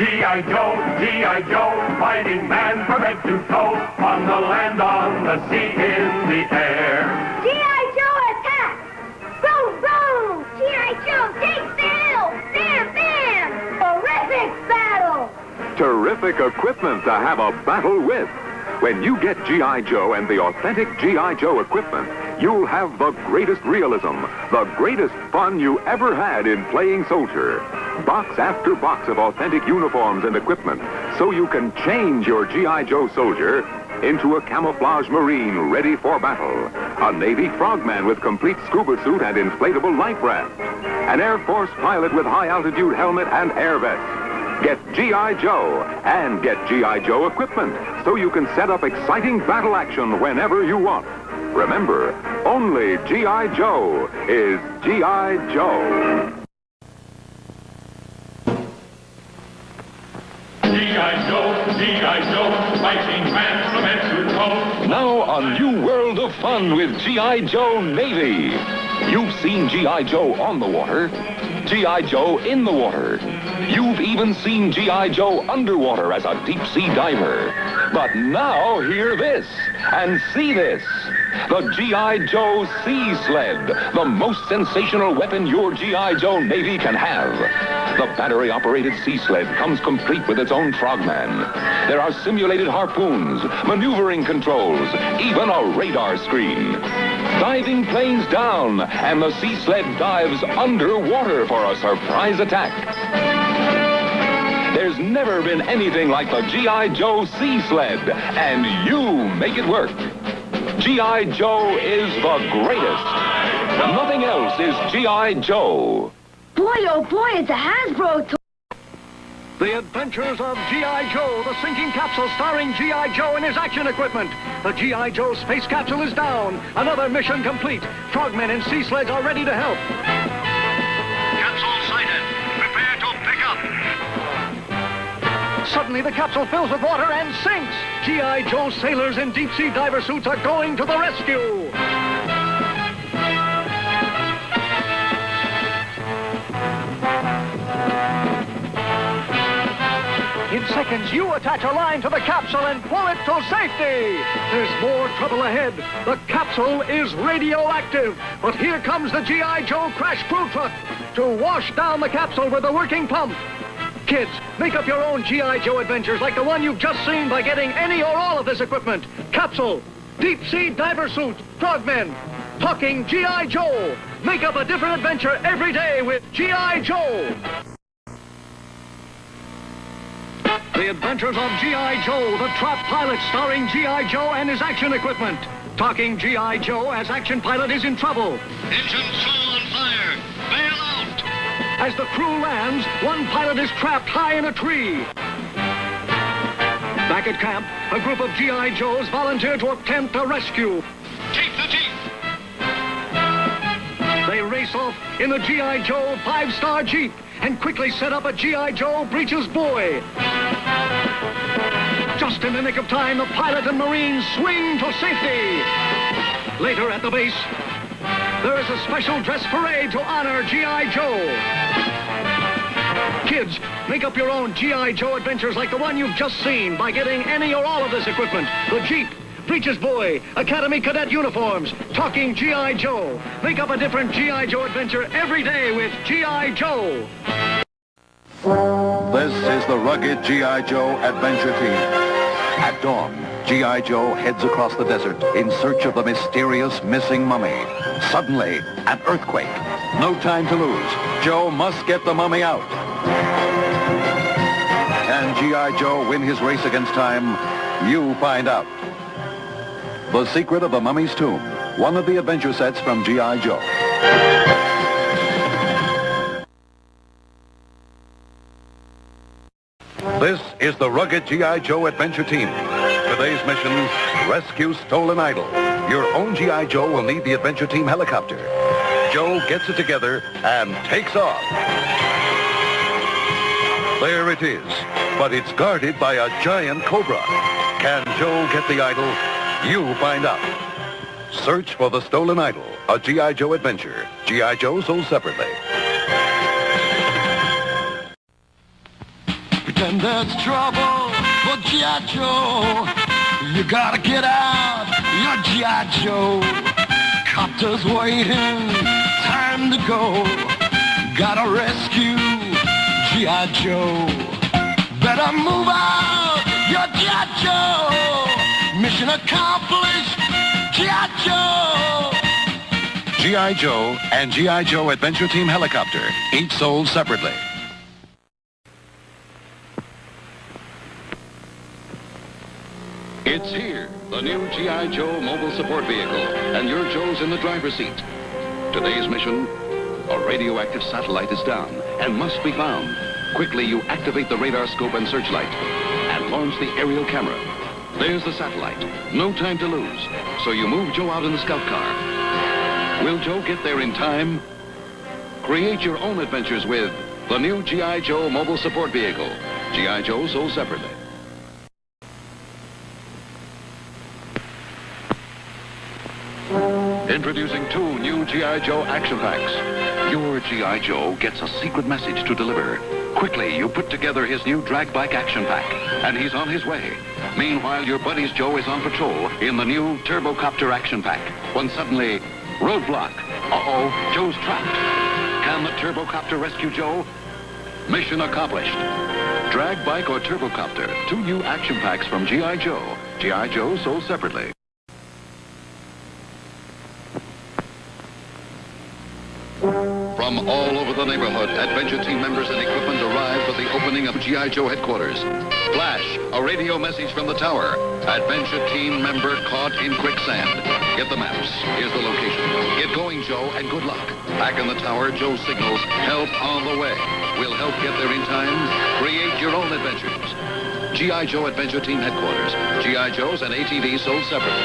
G.I. Joe, G.I. Joe, fighting man from head to toe, on the land, on the sea, in the air. G.I. Joe attack! Boom, boom! G.I. Joe takes the hill! Bam, bam! Terrific battle! Terrific equipment to have a battle with. When you get G.I. Joe and the authentic G.I. Joe equipment, you'll have the greatest realism, the greatest fun you ever had in playing soldier. Box after box of authentic uniforms and equipment, so you can change your G.I. Joe soldier into a camouflage Marine ready for battle, a Navy frogman with complete scuba suit and inflatable life raft, an Air Force pilot with high-altitude helmet and air vest. Get G.I. Joe and get G.I. Joe equipment so you can set up exciting battle action whenever you want. Remember, only G.I. Joe is G.I. Joe. G.I. Joe, G.I. Joe, fighting man from head to toe. Now a new world of fun with G.I. Joe Navy. You've seen G.I. Joe on the water, G.I. Joe in the water. You've even seen G.I. Joe underwater as a deep-sea diver. But now hear this and see this. The G.I. Joe Sea Sled, the most sensational weapon your G.I. Joe Navy can have. The battery-operated sea sled comes complete with its own frogman. There are simulated harpoons, maneuvering controls, even a radar screen. Diving planes down, and the sea sled dives underwater for a surprise attack. There's never been anything like the G.I. Joe Sea Sled, and you make it work. G.I. Joe is the greatest. Nothing else is G.I. Joe. Boy, oh boy, it's a Hasbro toy. The Adventures of G.I. Joe, the sinking capsule starring G.I. Joe and his action equipment. The G.I. Joe space capsule is down. Another mission complete. Frogmen and sea sleds are ready to help. Capsule sighted. Prepare to pick up. Suddenly, the capsule fills with water and sinks. G.I. Joe sailors in deep-sea diver suits are going to the rescue. In seconds, you attach a line to the capsule and pull it to safety. There's more trouble ahead. The capsule is radioactive. But here comes the G.I. Joe crash crew truck to wash down the capsule with a working pump. Kids, make up your own G.I. Joe adventures like the one you've just seen by getting any or all of this equipment. Capsule, deep-sea diver suit, frogmen, talking G.I. Joe. Make up a different adventure every day with G.I. Joe. The Adventures of G.I. Joe, the trap pilot starring G.I. Joe and his action equipment. Talking G.I. Joe as action pilot is in trouble. Engines full on fire. Bail out. As the crew lands, one pilot is trapped high in a tree. Back at camp, a group of G.I. Joes volunteer to attempt a rescue. Take the jeep. They race off in the G.I. Joe 5-star Jeep and quickly set up a G.I. Joe breeches buoy. Just in the nick of time, the pilot and Marines swing to safety. Later at the base, there is a special dress parade to honor G.I. Joe. Kids, make up your own G.I. Joe adventures like the one you've just seen by getting any or all of this equipment. The Jeep, breeches buoy, Academy Cadet uniforms, talking G.I. Joe. Make up a different G.I. Joe adventure every day with G.I. Joe. This is the rugged G.I. Joe adventure team. At dawn, G.I. Joe heads across the desert in search of the mysterious missing mummy. Suddenly, an earthquake. No time to lose. Joe must get the mummy out. Can G.I. Joe win his race against time? You find out. The Secret of the Mummy's Tomb, one of the adventure sets from G.I. Joe. This is the rugged G.I. Joe adventure team. Today's mission, rescue stolen idol. Your own G.I. Joe will need the adventure team helicopter. Joe gets it together and takes off. There it is, but it's guarded by a giant cobra. Can Joe get the idol? You find out. Search for the stolen idol, a G.I. Joe adventure. G.I. Joe sold separately. Pretend When there's trouble for G.I. Joe, you gotta get out your G.I. Joe. Copter's waiting, time to go. Gotta rescue G.I. Joe. Better move out your G.I. Joe. Mission accomplished, G.I. Joe. G.I. Joe and G.I. Joe Adventure Team Helicopter, each sold separately. It's here, the new G.I. Joe mobile support vehicle, and your Joe's in the driver's seat. Today's mission, a radioactive satellite is down and must be found. Quickly, you activate the radar scope and searchlight and launch the aerial camera. There's the satellite. No time to lose. So you move Joe out in the scout car. Will Joe get there in time? Create your own adventures with the new G.I. Joe mobile support vehicle. G.I. Joe sold separately. Introducing 2 new G.I. Joe action packs. Your G.I. Joe gets a secret message to deliver. Quickly, you put together his new drag bike action pack, and he's on his way. Meanwhile, your buddy's Joe is on patrol in the new Turbocopter action pack, when suddenly, roadblock. Uh-oh, Joe's trapped. Can the Turbocopter rescue Joe? Mission accomplished. Drag bike or Turbocopter, 2 new action packs from G.I. Joe. G.I. Joe sold separately. From all over the neighborhood, Adventure Team members and equipment arrive for the opening of G.I. Joe headquarters. Flash, a radio message from the tower. Adventure Team member caught in quicksand. Get the maps. Here's the location. Get going, Joe, and good luck. Back in the tower, Joe signals, help on the way. We'll help get there in time. Create your own adventures. G.I. Joe Adventure Team headquarters. G.I. Joes and ATVs sold separately.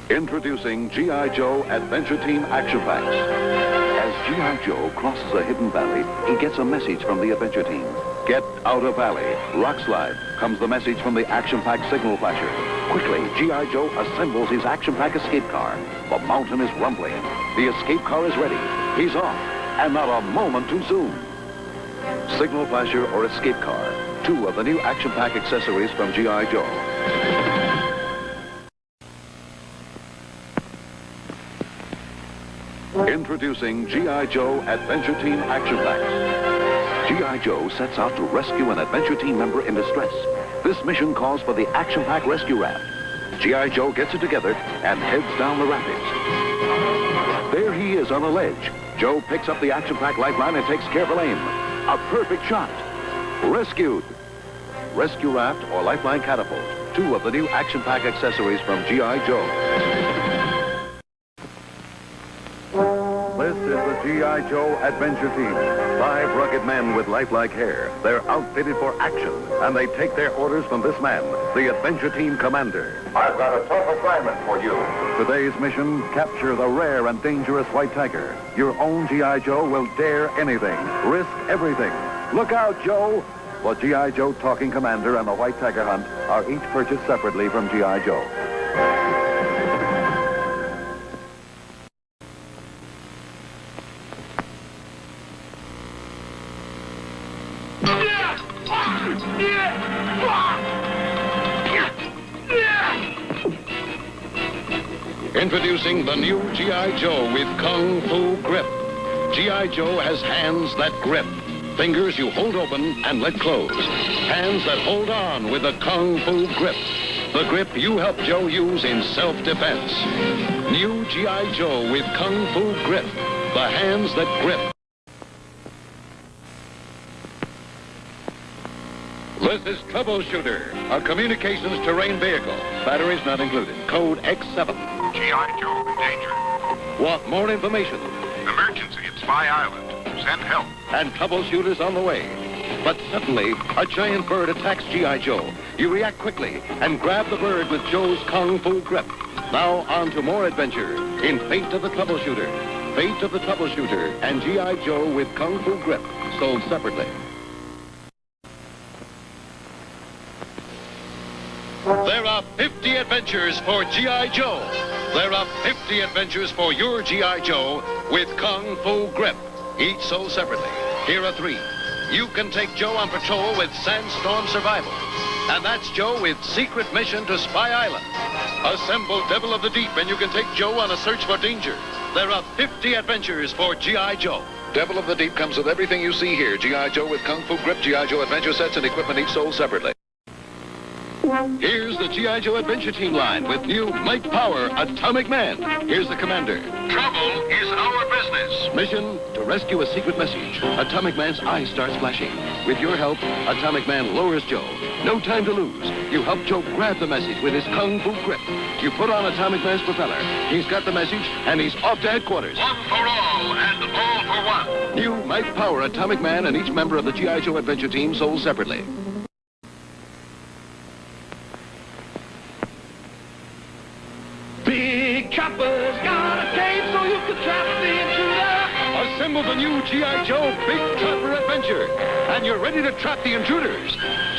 Introducing G.I. Joe Adventure Team Action Packs. As G.I. Joe crosses a hidden valley, he gets a message from the Adventure Team. Get out of valley. Rock slide. Comes the message from the Action Pack signal flasher. Quickly, G.I. Joe assembles his Action Pack escape car. The mountain is rumbling. The escape car is ready. He's off, and not a moment too soon. Signal flasher or escape car. 2 of the new Action Pack accessories from G.I. Joe. Introducing G.I. Joe Adventure Team Action Packs. G.I. Joe sets out to rescue an Adventure Team member in distress. This mission calls for the Action Pack rescue raft. G.I. Joe gets it together and heads down the rapids. There he is on a ledge. Joe picks up the Action Pack lifeline and takes careful aim. A perfect shot. Rescued. Rescue raft or lifeline catapult. 2 of the new Action Pack accessories from G.I. Joe. This is the G.I. Joe Adventure Team. 5 rugged men with lifelike hair. They're outfitted for action, and they take their orders from this man, the Adventure Team commander. I've got a tough assignment for you. Today's mission, capture the rare and dangerous white tiger. Your own G.I. Joe will dare anything, risk everything. Look out, Joe! The G.I. Joe talking commander and the white tiger hunt are each purchased separately from G.I. Joe. Introducing the new G.I. Joe with Kung Fu Grip. G.I. Joe has hands that grip. Fingers you hold open and let close. Hands that hold on with a Kung Fu Grip. The grip you help Joe use in self-defense. New G.I. Joe with Kung Fu Grip. The hands that grip. This is Troubleshooter, a communications terrain vehicle. Batteries not included. Code X7. G.I. Joe in danger. Want more information? Emergency at Spy Island. Send help. And troubleshooters on the way. But suddenly, a giant bird attacks G.I. Joe. You react quickly and grab the bird with Joe's Kung Fu Grip. Now on to more adventure in Fate of the Troubleshooter. Fate of the Troubleshooter and G.I. Joe with Kung Fu Grip, sold separately. There are 50 adventures for G.I. Joe. There are 50 adventures for your G.I. Joe with Kung Fu Grip, each sold separately. Here are 3. You can take Joe on patrol with Sandstorm Survival. And that's Joe with Secret Mission to Spy Island. Assemble Devil of the Deep and you can take Joe on a search for danger. There are 50 adventures for G.I. Joe. Devil of the Deep comes with everything you see here. G.I. Joe with Kung Fu Grip, G.I. Joe adventure sets and equipment each sold separately. Here's the G.I. Joe Adventure Team line with new Mike Power, Atomic Man. Here's the commander. Trouble is our business. Mission to rescue a secret message. Atomic Man's eye starts flashing. With your help, Atomic Man lowers Joe. No time to lose. You help Joe grab the message with his Kung Fu Grip. You put on Atomic Man's propeller. He's got the message, and he's off to headquarters. One for all and all for one. New Mike Power, Atomic Man, and each member of the G.I. Joe Adventure Team sold separately. Big Chopper's got a cape so you can trap the intruder. Assemble the new G.I. Joe Big Trapper Adventure. And you're ready to trap the intruders.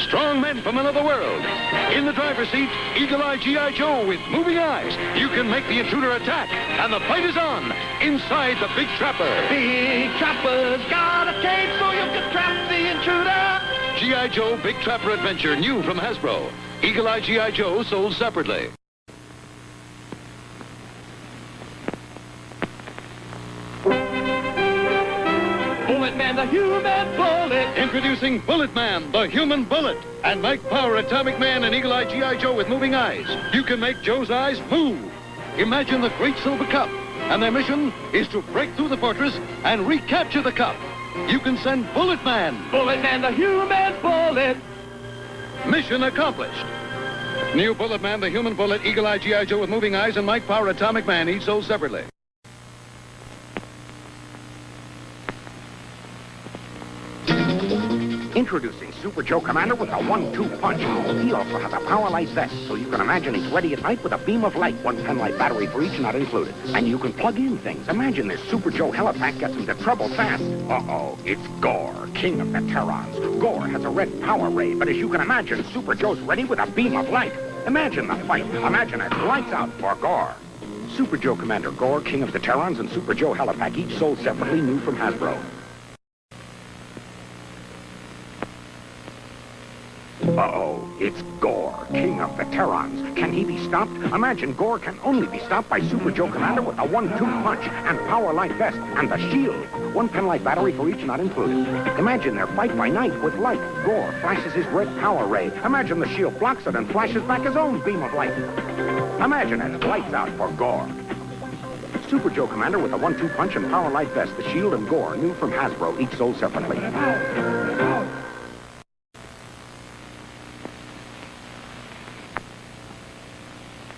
Strong men from another world. In the driver's seat, eagle-eyed G.I. Joe with moving eyes. You can make the intruder attack. And the fight is on. Inside the Big Trapper. Big Chopper's got a cape so you can trap the intruder. G.I. Joe Big Trapper Adventure, new from Hasbro. Eagle-eyed G.I. Joe sold separately. Bullet Man, the human bullet. Introducing Bullet Man, the human bullet. And Mike Power, Atomic Man, and Eagle-eyed G.I. Joe with moving eyes. You can make Joe's eyes move. Imagine the Great Silver Cup. And their mission is to break through the fortress and recapture the cup. You can send Bullet Man. Bullet Man, the human bullet. Mission accomplished. New Bullet Man, the human bullet, Eagle-eyed G.I. Joe with moving eyes, and Mike Power, Atomic Man, each sold separately. Introducing Super Joe Commander with a 1-2 punch. He also has a power light vest, so you can imagine he's ready at night with a beam of light. 1 pen-light battery for each, not included. And you can plug in things. Imagine this Super Joe helipack gets into trouble fast. Uh-oh, it's Gore, king of the Terrans. Gore has a red power ray, but as you can imagine, Super Joe's ready with a beam of light. Imagine the fight. Imagine it. Lights out for Gore. Super Joe Commander Gore, king of the Terrans, and Super Joe helipack, each sold separately, new from Hasbro. Uh-oh, it's Gore, king of the Terrans. Can he be stopped? Imagine Gore can only be stopped by Super Joe Commander with a 1-2 punch and power light vest and the shield. 1 pen-light battery for each, not included. Imagine their fight by night with light. Gore flashes his red power ray. Imagine the shield blocks it and flashes back his own beam of light. Imagine it. Lights out for Gore. Super Joe Commander with a 1-2 punch and power light vest, the shield, and Gore, new from Hasbro, each sold separately.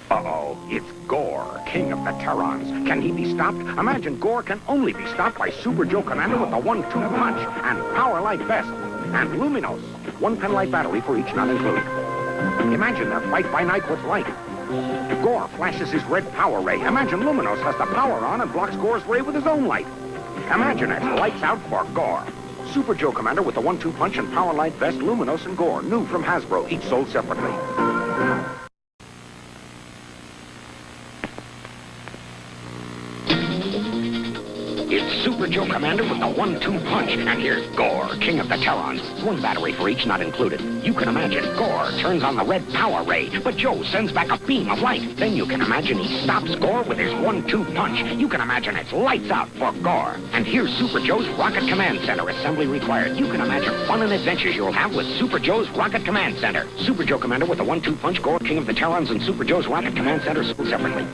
Uh-oh, it's Gore, king of the Terrans. Can he be stopped? Imagine Gore can only be stopped by Super Joe Commander with a 1-2 punch and power light vest and Luminos. 1 pen-light battery for each, not included. Imagine their fight by night with light. Gore flashes his red power ray. Imagine Luminos has the power on and blocks Gore's ray with his own light. Imagine it. Lights out for Gore. Super Joe Commander with a 1-2 punch and power light vest, Luminos, and Gore, new from Hasbro, each sold separately. It's Super Joe Commander with the 1-2 punch. And here's Gore, king of the Terrans. 1 battery for each, not included. You can imagine Gore turns on the red power ray, but Joe sends back a beam of light. Then you can imagine he stops Gore with his 1-2 punch. You can imagine it's lights out for Gore. And here's Super Joe's Rocket Command Center. Assembly required. You can imagine fun and adventures you'll have with Super Joe's Rocket Command Center. Super Joe Commander with the 1-2 punch, Gore, king of the Terrans, and Super Joe's Rocket Command Center sold separately.